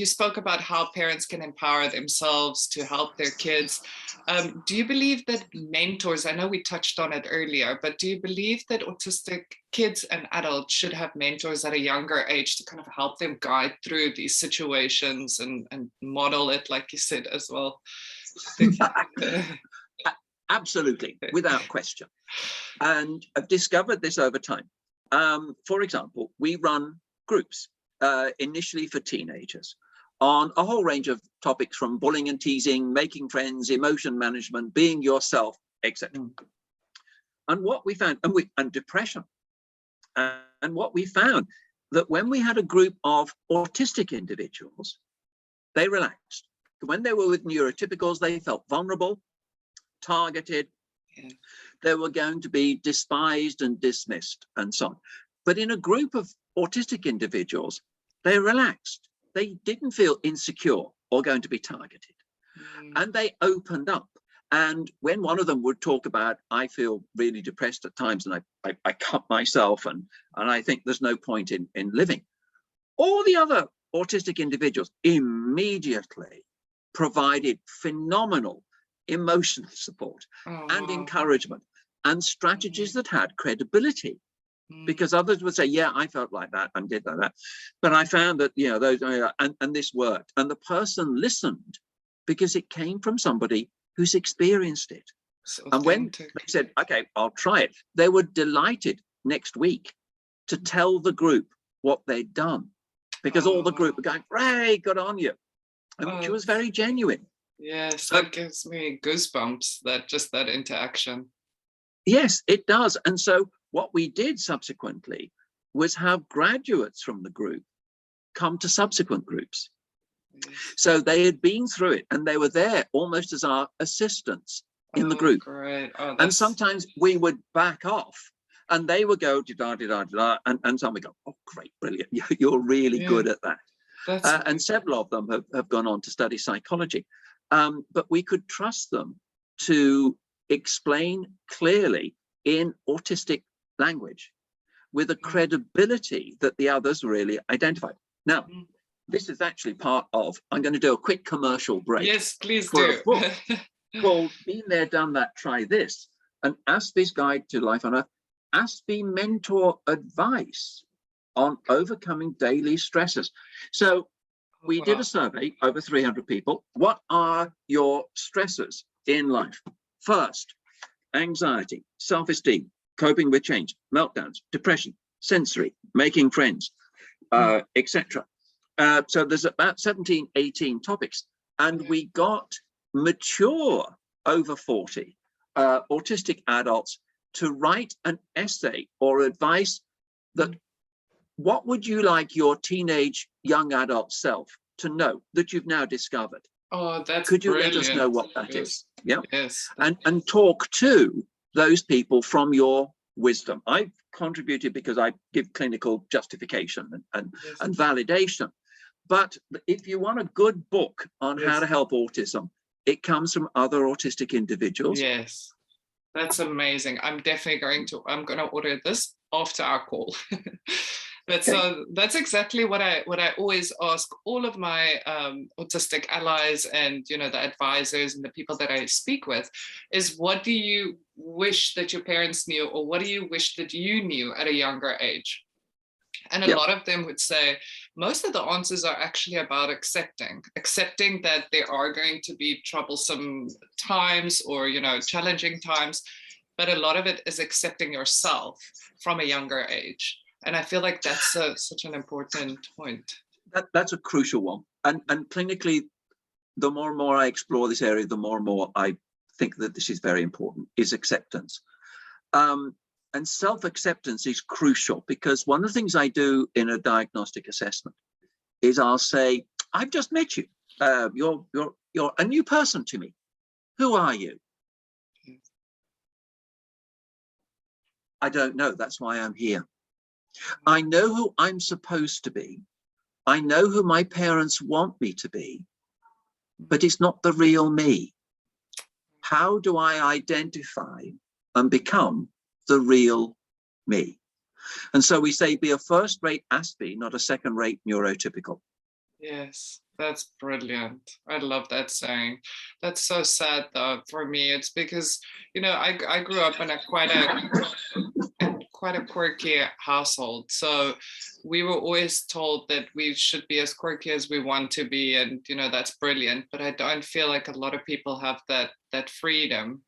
You spoke about how parents can empower themselves to help their kids. Do you believe that mentors, I know we touched on it earlier, but do you believe that autistic kids and adults should have mentors at a younger age to kind of help them guide through these situations and model it, like you said, as well? Absolutely, without question. And I've discovered this over time. For example, we run groups initially for teenagers on a whole range of topics, from bullying and teasing, making friends, emotion management, being yourself, etc. And what we found, and depression, and what we found, that when we had a group of autistic individuals, they relaxed. When they were with neurotypicals, they felt vulnerable, targeted. They were going to be despised and dismissed and so on. But in a group of autistic individuals, they relaxed. They didn't feel insecure or going to be targeted. And they opened up. And when one of them would talk about, I feel really depressed at times and I cut myself and I think there's no point in living, all the other autistic individuals immediately provided phenomenal emotional support and encouragement and strategies that had credibility. Because others would say, yeah, I felt like that and did like that. But I found that, you know, those and this worked. And the person listened because it came from somebody who's experienced it. And when they said, okay, I'll try it, they were delighted next week to tell the group what they'd done. Because all the group were going, Ray, good on you. And which was very genuine. Yes, that gives me goosebumps, that interaction. Yes, it does. And so what we did subsequently was have graduates from the group come to subsequent groups. So they had been through it and they were there almost as our assistants in the group. Great. And sometimes we would back off and they would go, and some would go, oh, great, brilliant. You're really good at that. And several of them have gone on to study psychology. But we could trust them to explain clearly in autistic language with a credibility that the others really identified. Now, this is actually part of, I'm going to do a quick commercial break. Yes, please do. A book called Been There, Done That, Try This, an Aspie's Guide to Life on Earth, Aspie mentor advice on overcoming daily stresses. So we did a survey, over 300 people. What are your stresses in life? First, anxiety, self-esteem, coping with change, meltdowns, depression, sensory, making friends, etc. So there's about 17, 18 topics. And we got mature over 40 autistic adults to write an essay or advice that what would you like your teenage young adult self to know that you've now discovered? Oh, that's Could you brilliant. let us know what that is? Yeah. Yes. And talk to those people from your wisdom. I've contributed because I give clinical justification and validation. But if you want a good book on how to help autism, it comes from other autistic individuals. Yes. That's amazing. I'm definitely going to order this after our call. But so that's exactly what I always ask all of my autistic allies and, you know, the advisors and the people that I speak with is, what do you wish that your parents knew, or what do you wish that you knew at a younger age? And a lot of them would say most of the answers are actually about accepting that there are going to be troublesome times or, you know, challenging times, but a lot of it is accepting yourself from a younger age. And I feel like that's such an important point. That's a crucial one. And clinically, the more and more I explore this area, the more and more I think that this is very important, is acceptance. And self-acceptance is crucial, because one of the things I do in a diagnostic assessment is I'll say, I've just met you. You're a new person to me. Who are you? I don't know. That's why I'm here. I know who I'm supposed to be. I know who my parents want me to be, but it's not the real me. How do I identify and become the real me? And so we say, be a first-rate Aspie, not a second-rate neurotypical. Yes, That's brilliant. I love that saying. That's so sad though for me. It's because, I grew up in quite a quirky household. So we were always told that we should be as quirky as we want to be, and that's brilliant. But I don't feel like a lot of people have that freedom.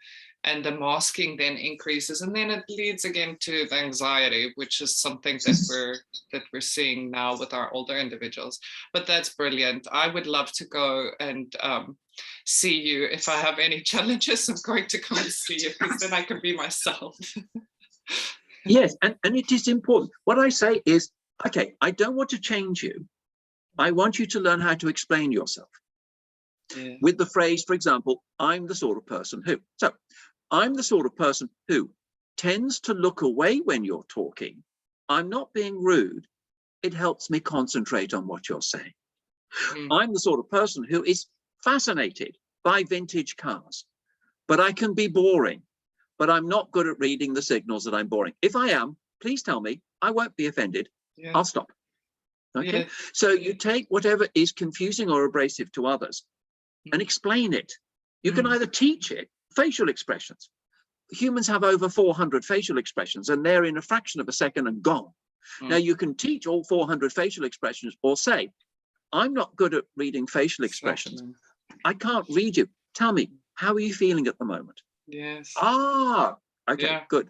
And the masking then increases, and then it leads again to the anxiety, which is something that we're seeing now with our older individuals. But that's brilliant. I would love to go and see you. If I have any challenges, I'm going to come and see you, because then I can be myself. Yes, and it is important. What I say is, okay, I don't want to change you. I want you to learn how to explain yourself. Yeah. With the phrase, for example, I'm the sort of person who. So I'm the sort of person who tends to look away when you're talking. I'm not being rude. It helps me concentrate on what you're saying. I'm the sort of person who is fascinated by vintage cars, but I can be boring, but I'm not good at reading the signals that I'm boring. If I am, please tell me. I won't be offended. Yeah. I'll stop. Okay. Yeah. So you take whatever is confusing or abrasive to others and explain it. You can either teach it. Facial expressions. Humans have over 400 facial expressions, and they're in a fraction of a second and gone. Now you can teach all 400 facial expressions, or say, I'm not good at reading facial expressions. Exactly. I can't read you. Tell me, how are you feeling at the moment? Yes. Ah, okay, yeah. Good.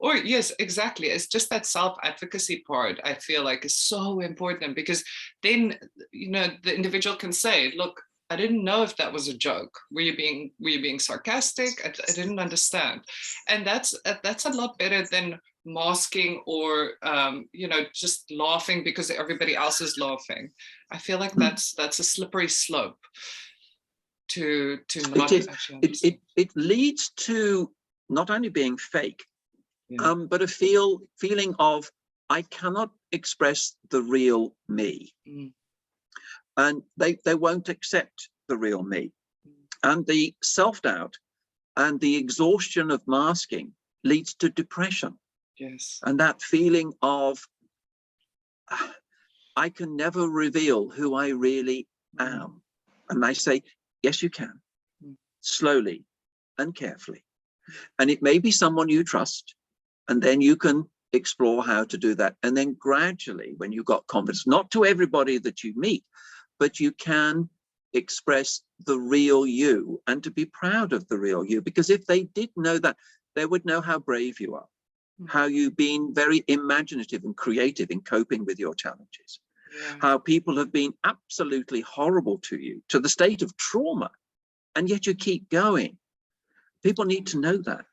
Or yes, exactly. It's just that self-advocacy part, I feel like, is so important, because then, the individual can say, look, I didn't know if that was a joke. Were you being sarcastic? I didn't understand. And that's a lot better than masking or just laughing because everybody else is laughing. I feel like that's a slippery slope to not actually. It leads to not only being fake, but a feeling of, I cannot express the real me. And they won't accept the real me. And the self-doubt and the exhaustion of masking leads to depression. Yes. And that feeling of, I can never reveal who I really am. And I say, yes, you can, slowly and carefully. And it may be someone you trust, and then you can explore how to do that. And then gradually, when you've got confidence, not to everybody that you meet, but you can express the real you, and to be proud of the real you. Because if they did know that, they would know how brave you are, how you've been very imaginative and creative in coping with your challenges, how people have been absolutely horrible to you, to the state of trauma, and yet you keep going. People need to know that.